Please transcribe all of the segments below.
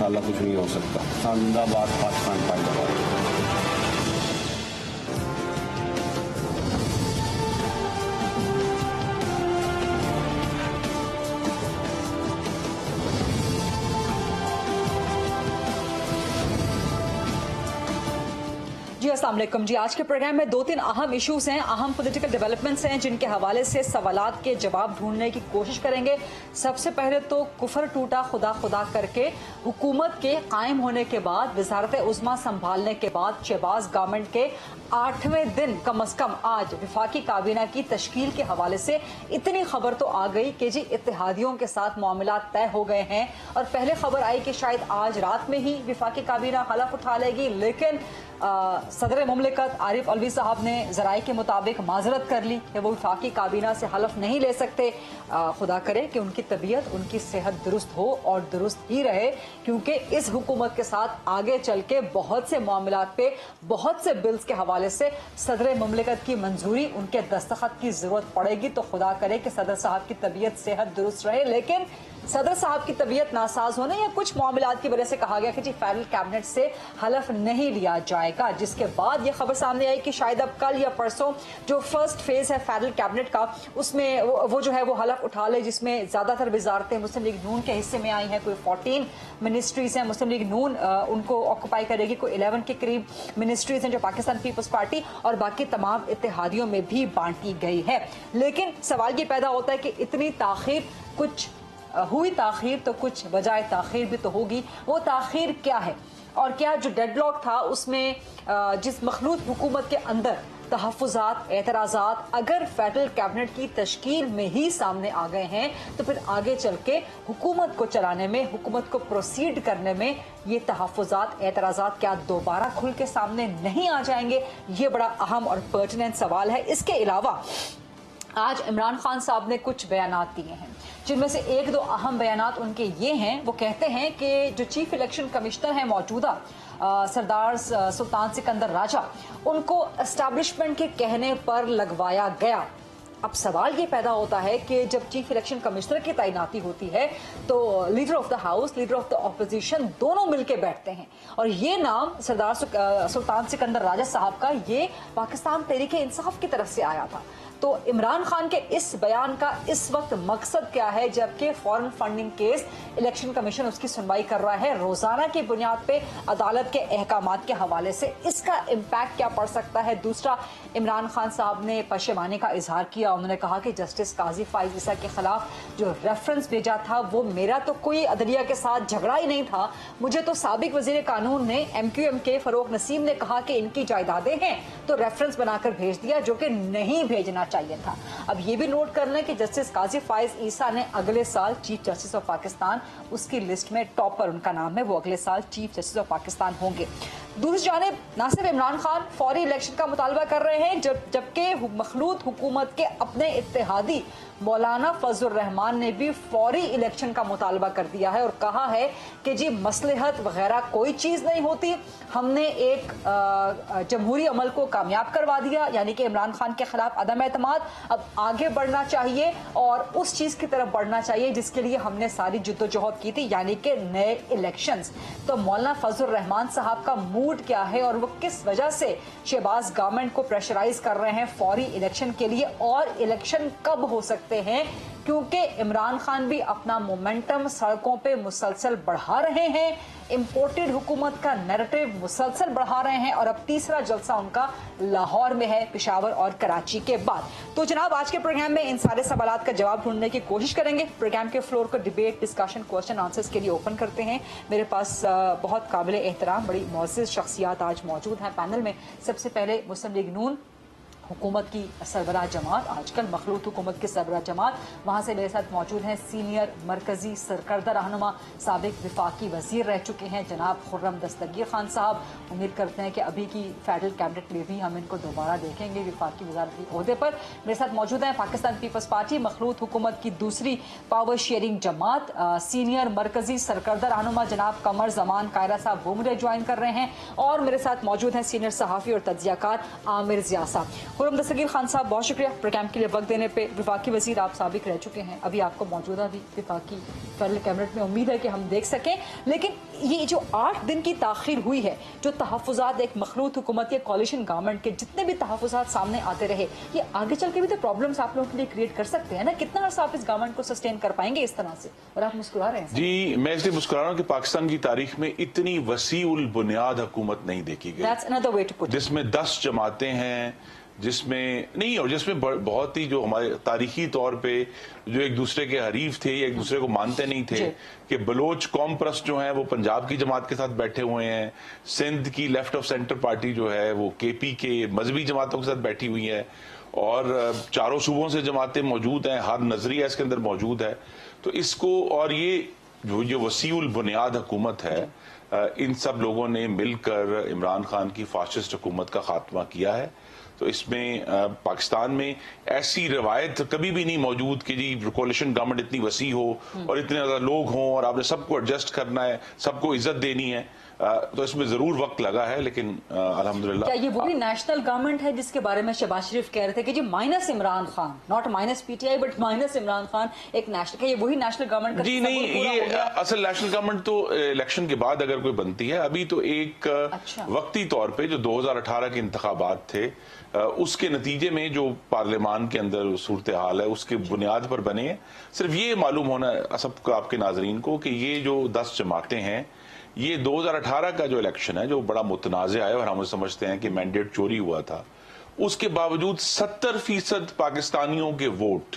इंशाल्लाह कुछ नहीं हो सकता। जिंदाबाद पाकिस्तान पाइंदाबाद। जी अस्सलाम वालेकुम जी। आज के प्रोग्राम में 2-3 अहम इश्यूज हैं, अहम पॉलिटिकल डेवलपमेंट्स हैं, जिनके हवाले से सवालात के जवाब ढूंढने की कोशिश करेंगे। सबसे पहले तो कुफर टूटा खुदा खुदा करके हुकूमत के कायम होने के बाद, वजारत उज़्मा संभालने के बाद, शहबाज गवर्नमेंट के 8वें दिन कम अज कम आज विफाकी काबीना की तश्कील के हवाले से इतनी खबर तो आ गई कि जी इत्तेहादियों के साथ मामला तय हो गए हैं। और पहले खबर आई कि शायद आज रात में ही विफाकी काबीना हलफ उठा लेगी, लेकिन सदर मुमलिकत आरिफ अलवी साहब ने ज़राए के मुताबिक माजरत कर ली कि वो विफाकी काबीना से हलफ नहीं ले सकते। खुदा करे कि उनकी तबीयत, उनकी सेहत दुरुस्त हो और दुरुस्त ही रहे, क्योंकि इस हुकूमत के साथ आगे चल के बहुत से मामलात पे, बहुत से बिल्स के हवाले से सदर मुमलिकत की मंजूरी, उनके दस्तखत की ज़रूरत पड़ेगी। तो खुदा करे कि सदर साहब की तबीयत सेहत दुरुस्त रहे। लेकिन सदर साहब की तबीयत नासाज होने या कुछ मामलात की वजह से कहा गया कि जी फेडरल कैबिनेट से हलफ नहीं लिया जाएगा, जिसके बाद ये खबर सामने आई कि शायद अब कल या परसों जो फर्स्ट फेज है फेडरल कैबिनेट का, उसमें वो जो है वो हलफ उठा ले, जिसमें ज्यादातर वजारतें मुस्लिम लीग नून के हिस्से में आई हैं। कोई 14 मिनिस्ट्रीज हैं मुस्लिम लीग नून उनको ऑक्यूपाई करेगी, कोई 11 के करीब मिनिस्ट्रीज हैं जो पाकिस्तान पीपल्स पार्टी और बाकी तमाम इत्तेहादियों में भी बांटी गई है। लेकिन सवाल ये पैदा होता है कि इतनी ताखीर, कुछ हुई ताखीर तो कुछ वजह ताखीर भी तो होगी। वो ताखीर क्या है और क्या जो डेडलॉक था उसमें जिस मखलूत हुकूमत के अंदर तहफ़्फ़ुज़ात, एतराज़ात अगर फेडरल कैबिनेट की तश्कील में ही सामने आ गए हैं, तो फिर आगे चल के हुकूमत को चलाने में, हुकूमत को प्रोसीड करने में ये तहफ़्फ़ुज़ात, एतराज़ात क्या दोबारा खुल के सामने नहीं आ जाएंगे? ये बड़ा अहम और पर्टिनेंट सवाल है। इसके अलावा आज इमरान खान साहब ने कुछ बयानात दिए हैं, जिनमें से 1-2 अहम बयानात उनके ये हैं। वो कहते हैं कि जो चीफ इलेक्शन कमिश्नर है मौजूदा सरदार सुल्तान सिकंदर राजा, उनको एस्टैब्लिशमेंट के कहने पर लगवाया गया। अब सवाल ये पैदा होता है कि जब चीफ इलेक्शन कमिश्नर की तैनाती होती है तो leader of the house, leader of the opposition दोनों मिलकर बैठते हैं। और ये नाम सरदार सुल्तान सिकंदर राजा साहब का ये पाकिस्तान तहरीक इंसाफ की तरफ से आया था। तो इमरान खान के इस बयान का इस वक्त मकसद क्या है, जबकि foreign funding case election commission उसकी सुनवाई कर रहा है रोजाना की बुनियाद पे अदालत के अहकामात के हवाले से, इसका इम्पैक्ट क्या पड़ सकता है? दूसरा, इमरान खान साहब ने पशेमानी का इजहार किया। उन्होंने कहा कि जस्टिस काजी फाइज ईसा के खिलाफ जो रेफरेंस भेजा था वो मेरा तो कोई अदलिया के साथ झगड़ा ही नहीं था, मुझे तो साबिक वजीर कानून ने MQM के फरोख नसीम ने कहा कि इनकी जायदादें हैं तो रेफरेंस बनाकर भेज दिया, जो कि नहीं भेजना चाहिए था। अब ये भी नोट कर लें कि जस्टिस काजी फाइज ईसा ने अगले साल चीफ जस्टिस ऑफ पाकिस्तान, उसकी लिस्ट में टॉपर उनका नाम है, वो अगले साल चीफ जस्टिस ऑफ पाकिस्तान होंगे। दूसरी जानिब ना सिर्फ इमरान खान फौरी इलेक्शन का मुतालबा कर रहे हैं, जबकि मखलूत हुकूमत के अपने इत्तेहादी मौलाना फजल रहमान ने भी फौरी इलेक्शन का मुतालबा कर दिया है और कहा है कि जी मसलहत वगैरह कोई चीज़ नहीं होती, हमने एक जमहूरी अमल को कामयाब करवा दिया, यानी कि इमरान खान के खिलाफ अदम एतमाद। अब आगे बढ़ना चाहिए और उस चीज़ की तरफ बढ़ना चाहिए जिसके लिए हमने सारी जद्दोजहद की थी, यानी कि नए इलेक्शंस। तो मौलाना फजल रहमान साहब का मूड क्या है और वो किस वजह से शहबाज गवर्नमेंट को प्रेशराइज कर रहे हैं फौरी इलेक्शन के लिए, और इलेक्शन कब हो सकते हैं? क्योंकि इमरान खान भी अपना मोमेंटम सड़कों पे मुसलसल बढ़ा रहे हैं, इम्पोर्टेड हुकूमत का नैरेटिव मुसलसल बढ़ा रहे हैं, और अब तीसरा जलसा उनका लाहौर में है, पेशावर और कराची के बाद। तो जनाब आज के प्रोग्राम में इन सारे सवालात का जवाब ढूंढने की कोशिश करेंगे। प्रोग्राम के फ्लोर को डिबेट, डिस्कशन, क्वेश्चन आंसर्स के लिए ओपन करते हैं। मेरे पास बहुत काबिल एहतराम बड़ी मुअज़्ज़िज़ शख्सियात आज मौजूद हैं पैनल में। सबसे पहले मुस्लिम लीग नून हुकूमत की सरबराह जमात, आजकल मखलूत हुकूमत की सरबराह जमात, वहाँ से मेरे साथ मौजूद हैं सीनियर मरकजी सरकर्दा रहनुमा, साबिक विफाकी वजीर रह चुके हैं जनाब खुर्रम दस्तगीर खान साहब। उम्मीद करते हैं कि अभी की फेडरल कैबिनेट में भी हम इनको दोबारा देखेंगे विफाकी वजारती ओहदे पर। मेरे साथ मौजूद हैं पाकिस्तान पीपल्स पार्टी मखलूत हुकूमत की दूसरी पावर शेयरिंग जमात, सीनियर मरकजी सरकर्दा रहनुमा जनाब कमर जमान कायरा साहब बुमरे ज्वाइन कर रहे हैं, और मेरे साथ मौजूद हैं सीनियर सहाफ़ी और तज्ज़ियाकार आमिर ज़िया साहब। खुर्रम दस्तगीर खान साहब, बहुत शुक्रिया प्रोग्राम के लिए वक्त देने पे। वफाकी वजीर आप साबिक रह चुके हैं, अभी आपको मौजूदा भी वफाकी फेडरल कैबिनेट में उम्मीद है कि हम देख सकें, लेकिन ये जो 8 दिन की ताखीर हुई है, जो तहफ़्फ़ुज़ात एक मखलूत हुकूमत या कॉलिशन गवर्नमेंट के जितने भी तहफ़्फ़ुज़ात सामने आते रहे, ये आगे चल के भी तो प्रॉब्लम्स आप लोगों के लिए क्रिएट कर सकते हैं ना। कितना अर्सा आप इस गवर्नमेंट को सस्टेन कर पाएंगे इस तरह से? और आप मुस्कुरा रहे हैं जी। मैं इसलिए मुस्कुरा रहा हूँ कि पाकिस्तान की तारीख में इतनी वसी उल बुनियाद हुकूमत नहीं देखी गई, That's another way to put it. जिसमें 10 जमातें हैं, जिसमें नहीं, और जिसमें बहुत ही जो हमारे तारीखी तौर पे जो एक दूसरे के हरीफ थे, एक दूसरे को मानते नहीं थे, कि बलोच कौम परस्त जो हैं वो पंजाब की जमात के साथ बैठे हुए हैं, सिंध की लेफ्ट ऑफ सेंटर पार्टी जो है वो केपी के मजहबी जमातों के साथ बैठी हुई है, और चारों सूबों से जमातें मौजूद हैं, हर नजरिया इसके अंदर मौजूद है। तो इसको, और ये जो वसीउल बुनियाद हुकूमत है, इन सब लोगों ने मिलकर इमरान खान की फाशिस्ट हुकूमत का खात्मा किया है। तो इसमें पाकिस्तान में ऐसी रवायत कभी भी नहीं मौजूद कि जी कोalition गवर्नमेंट इतनी वसी हो और इतने ज्यादा लोग हों और आपने सबको एडजस्ट करना है, सबको इज्जत देनी है। तो इसमें जरूर वक्त लगा है, लेकिन अल्हम्दुलिल्लाह। क्या ये वही नेशनल गवर्नमेंट है जिसके बारे में शहबाज शरीफ कह रहे थे कि जी minus Imran Khan, not minus PTI but minus Imran Khan एक नेशनल, क्या ये वही नेशनल गवर्नमेंट का? जी नहीं, ये असल नेशनल गवर्नमेंट तो इलेक्शन के बाद अगर कोई बनती है, अभी तो एक वक्ती तौर पे जो 2018 के इंतखाबात थे उसके नतीजे में जो पार्लियामान के अंदर सूरत हाल है उसके बुनियाद पर बने हैं। सिर्फ ये मालूम होना सबको, आपके नाजरीन को, कि ये जो 10 जमातें हैं, ये 2018 का जो इलेक्शन है जो बड़ा मुतनाज़ है और हम समझते हैं कि मैंडेट चोरी हुआ था, उसके बावजूद 70% पाकिस्तानियों के वोट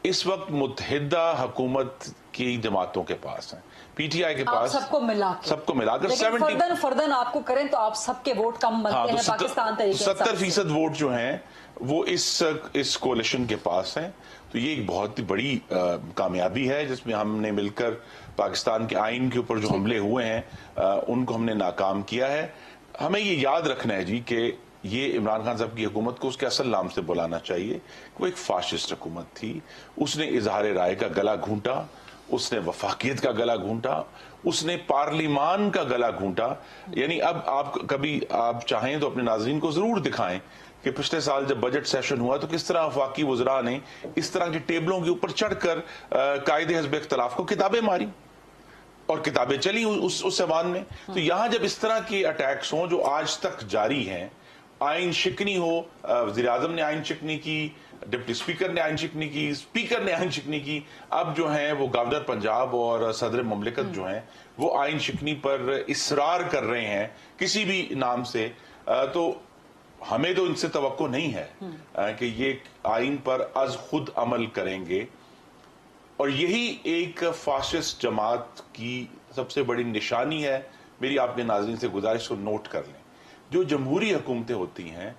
इस वक्त मुत्तहिदा हुकूमत की जमातों के पास हैं, पीटीआई के पास, सबको मिलाकर 70 फर्दन आपको करें तो आप सबके वोट कम बनते हैं पाकिस्तान तरीके से। 70% वोट जो हैं वो इस कोalition के पास हैं। तो ये एक बहुत ही बड़ी कामयाबी है जिसमें हमने मिलकर पाकिस्तान के आइन के ऊपर जो हमले हुए हैं उनको हमने नाकाम किया है। हमें ये याद रखना है जी कि ये इमरान खान साहब की हुकूमत को उसके असल नाम से बुलाना चाहिए। वो एक फाशिस्ट हुकूमत थी, उसने इजहार राय का गला घूंटा, उसने वफाकियत का गला घूंटा, उसने पार्लिमान का गला घूंटा। यानी अब आप चाहें तो अपने नाजरीन को जरूर दिखाएं कि पिछले साल जब बजट सेशन हुआ तो किस तरह वफाकी वज़रा ने इस तरह की टेबलों के ऊपर चढ़कर कायदे हिज़्ब इख्तिलाफ को किताबें मारी और किताबें चली उस जबान में। तो यहां जब इस तरह के अटैक्स हों जो आज तक जारी हैं, आइन शिकनी हो, वज़ीर आज़म ने आइन शिकनी की, डिप्टी स्पीकर ने आइन शिकनी की, स्पीकर ने आइन शिकनी की, अब जो है वो गवर्नर पंजाब और सदर मुमलिकत जो हैं वो आइन शिकनी पर इसरार कर रहे हैं किसी भी नाम से। तो हमें तो इनसे तवक्को नहीं है कि ये आइन पर अज खुद अमल करेंगे। और यही एक फाशिस्ट जमात की सबसे बड़ी निशानी है। मेरी आपके नाज़रीन से गुजारिश को नोट कर लें, जो जमहूरी हुकूमतें होती हैं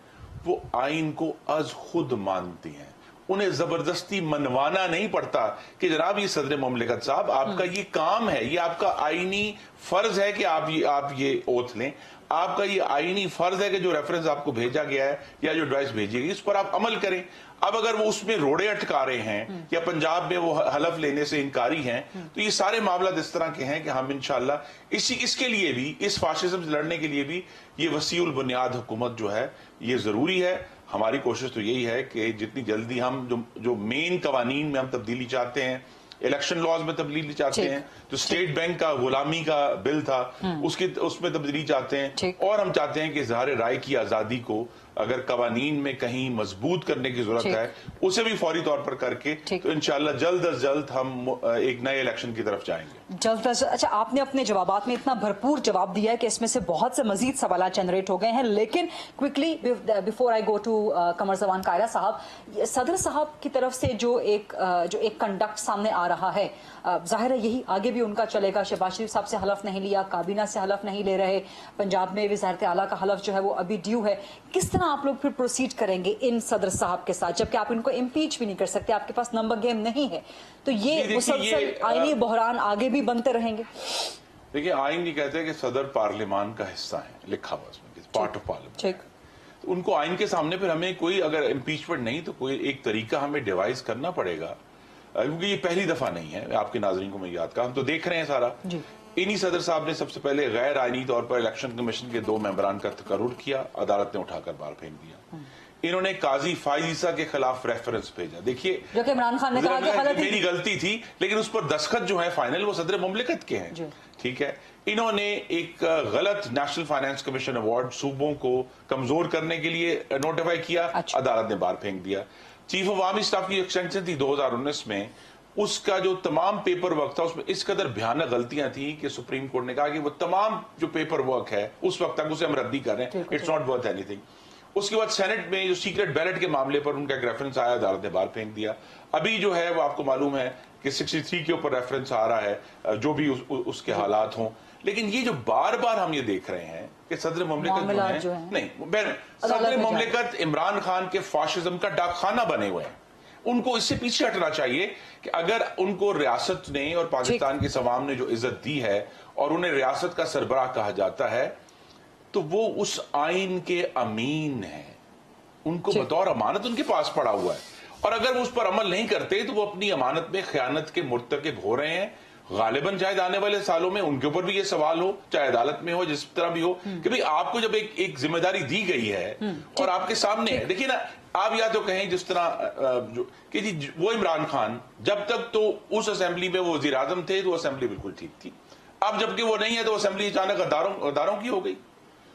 वो आइन को अज खुद मानती हैं, उन्हें जबरदस्ती मनवाना नहीं पड़ता कि जनाब ये सदर मुमलिकत साहब आपका ये काम है, ये आपका आईनी फर्ज है कि आप ये ओथ लें, आपका ये आईनी फर्ज है कि जो रेफरेंस आपको भेजा गया है या जो एडवाइस भेजी गई उस पर आप अमल करें। अब अगर वो उसमें रोड़े अटका रहे हैं या पंजाब में वो हलफ लेने से इनकारी हैं, तो ये सारे मामला इस तरह के हैं कि हम इंशाअल्लाह इसके लिए भी, इस फाशिज्म से लड़ने के लिए भी ये वसीउल बुनियाद हुकूमत जो है ये जरूरी है। हमारी कोशिश तो यही है कि जितनी जल्दी हम जो मेन कवानीन में हम तब्दीली चाहते हैं, इलेक्शन लॉज में तब्दीली चाहते हैं, जो स्टेट बैंक का गुलामी का बिल था उसमें तब्दीली चाहते हैं, और हम चाहते हैं कि इजहार राय की आजादी को अगर कवानीन में कहीं मजबूत करने की जरूरत है उसे भी फौरी तौर पर करके तो इंशाअल्लाह जल्द अज जल्द हम एक नए इलेक्शन की तरफ जाएंगे। जल्द अज अच्छा, आपने अपने जवाबात में इतना भरपूर जवाब दिया है कि इसमें से बहुत से मजीद सवाल जनरेट हो गए हैं, लेकिन quickly before I go to Qamar Zaman Kaira साहब, सदर साहब की तरफ से जो एक कंडक्ट सामने आ रहा है, जाहिर है यही आगे भी उनका चलेगा। शहबाज शरीफ साहब से हलफ नहीं लिया, काबीना से हलफ नहीं ले रहे, पंजाब में वज़ारत आला का हलफ जो है वो अभी ड्यू है। किस तरह आप लोग फिर प्रोसीड करेंगे इन सदर साहब के साथ, जबकि आप इनको इम्पीच भी नहीं कर सकते, आपके पास नंबर गेम नहीं है, तो ये मुसलसल आईनी बहरान आगे भी बनते रहेंगे? देखिए, आइन ये कहते हैं कि सदर पार्लियामान का हिस्सा है, लिखा हुआ उसमें पार्ट ऑफ पार्लियामेंट। उनको आइन के सामने फिर हमें कोई अगर इम्पीचमेंट नहीं तो कोई एक तरीका हमें डिवाइस करना पड़ेगा, क्योंकि ये पहली दफा नहीं है। आपके नाजरीन को मैं याद कर, हम तो देख रहे हैं सारा इन्हीं सदर साहब ने सबसे पहले गैर आईनी तौर पर इलेक्शन कमीशन के 2 मेंबरान का तकर्रुर किया, अदालत ने उठाकर बाहर फेंक दिया। इन्होंने काजी फाइजा के खिलाफ रेफरेंस भेजा। देखिए, जो कि इमरान खान ने कहा कि गलत मेरी गलती थी, लेकिन उस पर दस्तखत जो है फाइनल वो सदर मुमलिकत के हैं। ठीक है, इन्होंने एक गलत नेशनल फाइनेंस कमीशन अवार्ड सूबों को कमजोर करने के लिए नोटिफाई किया, अदालत ने बाहर फेंक दिया। चीफ ऑफ आर्मी स्टाफ की एक्सटेंशन थी 2019 में, उसका जो तमाम पेपर वर्क था उसमें इस कदर भयानक गलतियां थी कि सुप्रीम कोर्ट ने कहा कि वो तमाम जो पेपर वर्क है उस वक्त तक उसे हम रद्दी कर रहे हैं, इट्स नॉट वर्थ एनीथिंग। उसके बाद सेनेट में जो सीक्रेट बैलेट के मामले पर उनका एक रेफरेंस आया, अदालत ने बाहर फेंक दिया। अभी जो है वो आपको मालूम है कि 63 के ऊपर रेफरेंस आ रहा है, जो भी उसके हालात हों। लेकिन ये जो बार बार हम ये देख रहे हैं कि सदर मुमलिकत जो है नहीं, सदर मुमलिकत इमरान खान के फाशिज्म का डाकखाना बने हुए हैं। उनको इससे पीछे हटना चाहिए कि अगर उनको रियासत ने और पाकिस्तान की सवाम ने जो इज्जत दी है और उन्हें रियासत का सरबराह कहा जाता है, तो वो उस आइन के अमीन हैं, उनको बतौर अमानत उनके पास पड़ा हुआ है, और अगर वो उस पर अमल नहीं करते तो वो अपनी अमानत में खयानत के मुर्तकिब हो रहे हैं। गालिबन शायद आने वाले सालों में उनके ऊपर भी ये सवाल हो, चाहे अदालत में हो, जिस तरह भी हो, कि भाई आपको जब एक जिम्मेदारी दी गई है और आपके सामने है। देखिए ना, आप या तो कहें जिस तरह कि जी वो इमरान खान जब तक तो उस असेंबली में वो वजीर आजम थे तो असेंबली बिल्कुल ठीक थी, अब जबकि वो नहीं है तो असेंबली अचानक गद्दारों की हो गई।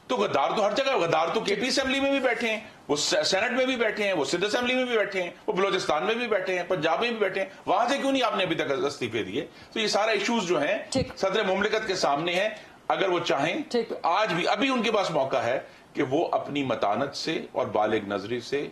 तो गद्दार तो हर जगह, गद्दार तो केपी असेंबली में भी बैठे हैं, वो सेनेट में भी बैठे हैं, वो सिंध असेंबली में भी बैठे हैं, वो बलोचिस्तान में भी बैठे हैं, पंजाब में भी बैठे हैं। वहां से क्यों नहीं आपने अभी तक इस्तीफे दिए? तो ये सारा इश्यूज जो हैं सदर मुमलिकत के सामने है। अगर वो चाहें तो आज भी अभी उनके पास मौका है कि वो अपनी मतानत से और बालिग नजरी से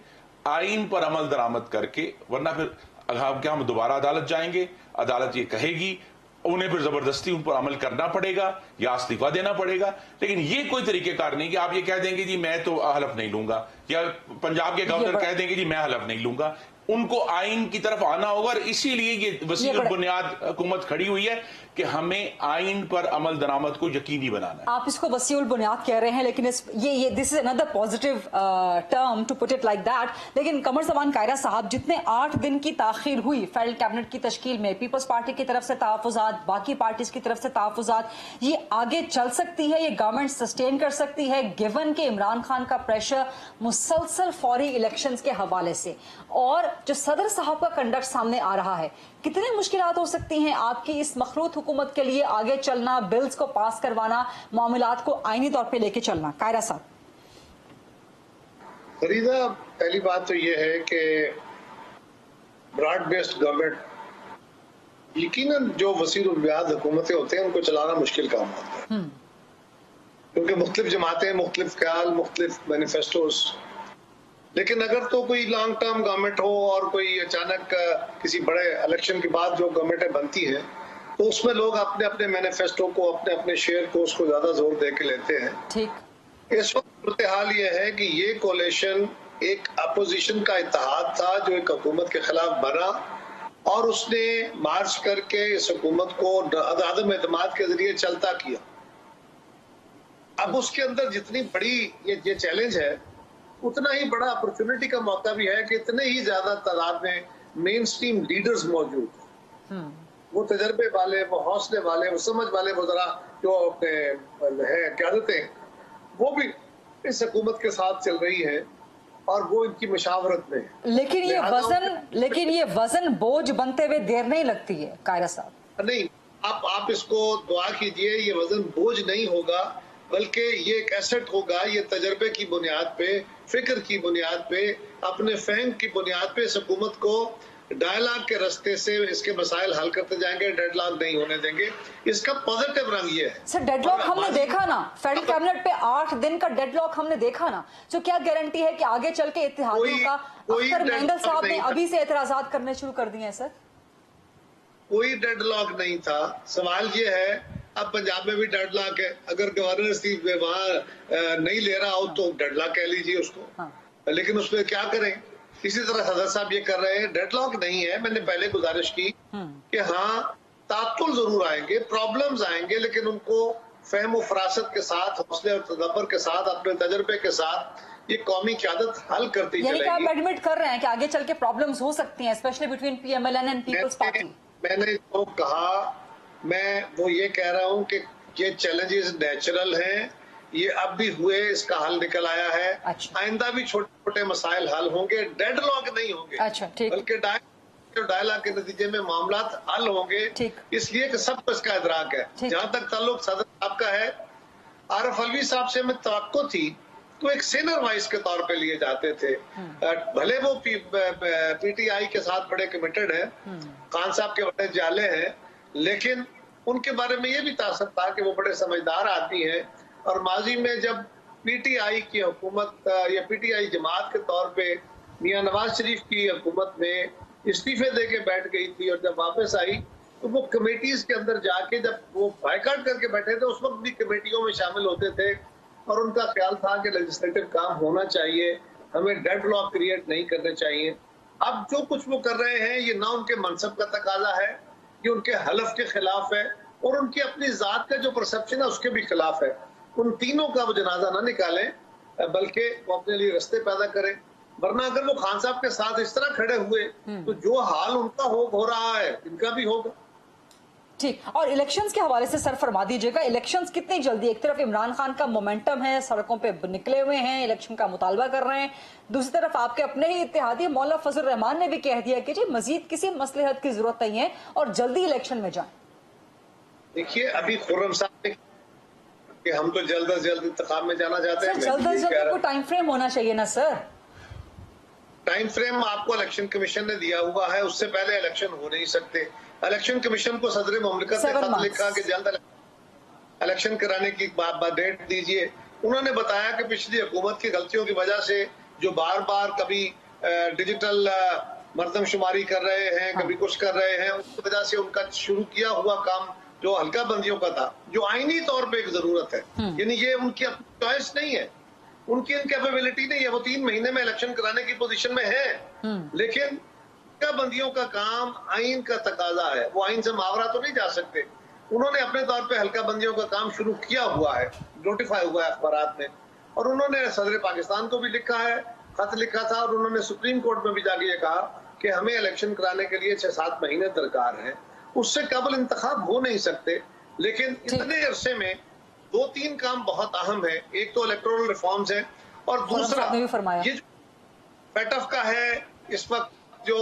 आइन पर अमल दरामद करके, वरना फिर क्या हम दोबारा अदालत जाएंगे, अदालत ये कहेगी, उन्हें फिर जबरदस्ती उन पर अमल करना पड़ेगा या इस्तीफा देना पड़ेगा। लेकिन ये कोई तरीकेकार नहीं कि आप ये कह देंगे जी मैं तो हलफ नहीं लूंगा, या पंजाब के गवर्नर कह देंगे जी मैं हलफ नहीं लूंगा। उनको आइन की तरफ आना होगा, और इसीलिए ये वसील बुनियाद हुकूमत खड़ी हुई है कि हमें आइन पर अमल दरामद को यकीनी बनाना है। आप इसको वसीउल बुनियाद कह रहे हैं, लेकिन ये this is another positive term to put it like that. लेकिन कमर जमान कायरा साहब, जितने 8 दिन की ताखीर हुई फेडरल कैबिनेट की तश्कील में, पीपल्स पार्टी की तरफ से तहफ्फुज़ात, बाकी पार्टीज की तरफ से तहफ्फुज़ात, ये आगे चल सकती है, ये गवर्नमेंट सस्टेन कर सकती है गिवन के इमरान खान का प्रेशर मुसलसल फौरी इलेक्शंस के हवाले से, और जो सदर साहब का कंडक्ट सामने आ रहा है, कितनी मुश्किलात हो सकती हैं आपकी इस मखलूत हुकूमत के लिए आगे चलना, बिल्स को पास करवाना, मामलात को आईनी तौर पे लेके चलना? कायरा साहब। फरीदा, पहली बात तो ये है कि ब्रॉड बेस्ड गवर्नमेंट यकीनन जो वसील बुनियाद हुकूमतें होते हैं उनको चलाना मुश्किल काम होता है, क्योंकि मुख्तलिफ जमातें, मुख्तलिफ ख्याल, मुख्तलिफ मैनिफेस्टोज। लेकिन अगर तो कोई लॉन्ग टर्म गवर्नमेंट हो और कोई अचानक किसी बड़े इलेक्शन के बाद जो गवर्नमेंटें बनती है, तो उसमें लोग अपने अपने मैनिफेस्टो को, अपने अपने शेयर को, उसको ज्यादा जोर दे के लेते हैं। ठीक। इस वक्त हाल ये है कि ये कोalition एक अपोजिशन का इत्तेहाद था जो एक हुकूमत के खिलाफ बना, और उसने मार्च करके इस हुकूमत को अदम एतमाद के जरिए चलता किया। अब उसके अंदर जितनी बड़ी ये चैलेंज है, उतना ही बड़ा अपॉर्चुनिटी का मौका भी है कि इतने ही ज्यादा तादाद में मेन स्ट्रीम लीडर्स मौजूद हैं, वो तजर्बे वाले, वो हौसले वाले, वो समझ वाले, वो जरा जो है क्यादतें, वो भी इस हुकूमत के साथ चल रही है और वो इनकी मशावरत में है। लेकिन ये वजन बोझ बनते हुए देर नहीं लगती है कायरा साहब? नहीं, आप इसको दुआ कीजिए, ये वजन बोझ नहीं होगा, बल्कि ये एक एसेट होगा। ये तजर्बे की बुनियाद पे, फिक्र की बुनियाद पे, अपने फहम की बुनियाद पे इस हुकूमत को डायलॉग के रास्ते से इसके मसाइल हल करते जाएंगे, डेडलॉक नहीं होने देंगे। इसका पॉजिटिव रंग ये है। सर, डेडलॉक हमने देखा ना, फेडरल कैबिनेट पे 8 दिन का डेडलॉक हमने देखा ना, तो क्या गारंटी है कि आगे चल के इत्तेहादियों का? अख्तर मेंगल साहब ने अभी से एतराजात करने शुरू कर दिए हैं। सर, कोई डेडलॉक नहीं था। सवाल ये है, अब पंजाब में भी डेडलॉक है, अगर गवर्नर वहां नहीं ले रहा हो तो डेडलॉक कह लीजिए उसको, लेकिन उसमें क्या करें? इसी तरह सदर साहब ये कर रहे हैं। डेडलॉक नहीं है। मैंने पहले गुजारिश की कि हाँ, तातुल जरूर आएंगे, प्रॉब्लम्स आएंगे, लेकिन उनको फहम और फरासत के साथ, हौसले और तदब्बर के साथ, अपने तजर्बे के साथ ये कौमी क़यादत हल करती चलेगी। यानी कि आप एडमिट कर रहे हैं कि आगे चल के प्रॉब्लम्स हो सकती हैं, especially between PMLN and Peoples Party? मैंने तो कहा मैं वो ये कह रहा हूँ कि ये चैलेंजेस नेचुरल हैं, ये अब भी हुए, इसका हल निकल आया है। अच्छा। आइंदा भी छोटे छोटे मसाइल हल होंगे, डेडलॉक नहीं होंगे। अच्छा, ठीक। बल्कि डायलॉग के नतीजे में मामला हल होंगे, ठीक। इसलिए कि सबको इसका इदराक है। ठीक। जहां तक ताल्लुक सदर साहब का है, आरिफ अलवी साहब से हमें तवक्को थी तो एक सीनियर वाइस के तौर पे लिए जाते थे। भले वो पीटीआई के साथ बड़े कमिटेड है, खान साहब के बड़े जाले हैं, लेकिन उनके बारे में ये भी तासर था कि वो बड़े समझदार आदमी हैं। और माजी में जब पीटीआई की हुकूमत या पीटीआई जमात के तौर पे मियां नवाज शरीफ की हुकूमत में इस्तीफे दे के बैठ गई थी और जब वापस आई तो वो कमेटीज के अंदर जाके जब वो बाइकाट करके बैठे थे, उस वक्त भी कमेटियों में शामिल होते थे और उनका ख्याल था कि लेजिस्लेटिव काम होना चाहिए, हमें डेडलॉक क्रिएट नहीं करने चाहिए। अब जो कुछ वो कर रहे हैं ये ना उनके मनसब का तकाजा है, ये उनके हलफ के खिलाफ है और उनकी अपनी जात का जो परसेप्शन है उसके भी खिलाफ है। उन तीनों का वो जनाजा ना निकालें, बल्कि वो अपने लिए रास्ते पैदा करें। वरना अगर वो खान साहब के साथ इस तरह खड़े हुए तो जो हाल उनका हो रहा है इनका भी होगा। ठीक। और इलेक्शंस के हवाले से सर फरमा दीजिएगा, इलेक्शंस कितनी जल्दी, एक तरफ इमरान खान का मोमेंटम है, सड़कों पे निकले हुए हैं, इलेक्शन का मुतालबा कर रहे हैं, दूसरी तरफ आपके अपने ही इत्तेहादी मौलाना फजल रहमान ने भी कह दिया कि जी मजीद किसी मसलहत की जरूरत नहीं है और जल्दी इलेक्शन में जाएं। देखिए अभी खुर्रम साहब ने कि हम तो जल्द अज जल्द इंतखाब में जाना चाहते हैं। जल्द अज जल्द कोई टाइम फ्रेम होना चाहिए ना सर। टाइम फ्रेम आपको इलेक्शन कमीशन ने दिया हुआ है, उससे पहले इलेक्शन हो नहीं सकते। इलेक्शन कमीशन को सदर मुमलिकत ने खत लिखा कि जल्द इलेक्शन कराने की डेट दीजिए। उन्होंने बताया कि पिछली हुकूमत की गलतियों की वजह से जो बार बार कभी डिजिटल मर्दमशुमारी कर रहे हैं, कभी कुछ कर रहे हैं, उसकी वजह से उनका शुरू किया हुआ काम जो हल्का बंदियों का था, जो आईनी तौर पे एक जरूरत है, यानी ये उनकी अपनी चॉइस नहीं है, उनकी इनकैपेबिलिटी नहीं है। वो 3 महीने में इलेक्शन कराने की पोजीशन में है, लेकिन बंदियों का काम आइन का तकाजा है, वो आइन से मावरा तो नहीं जा सकते। उन्होंने अपने तौर पे हल्का बंदियों का काम शुरू किया हुआ है, नोटिफाई हुआ है अखबारात में, और उन्होंने सदर पाकिस्तान को भी लिखा है, खत लिखा था, और उन्होंने सुप्रीम कोर्ट में भी जाके ये कहा कि हमें इलेक्शन कराने के लिए 6-7 महीने दरकार है, उससे कबल इंतखाब हो नहीं सकते। लेकिन इतने अरसे में 2-3 काम बहुत अहम है। एक तो इलेक्टोरल रिफॉर्म्स है और दूसरा ये जो पेटफ का है इस वक्त जो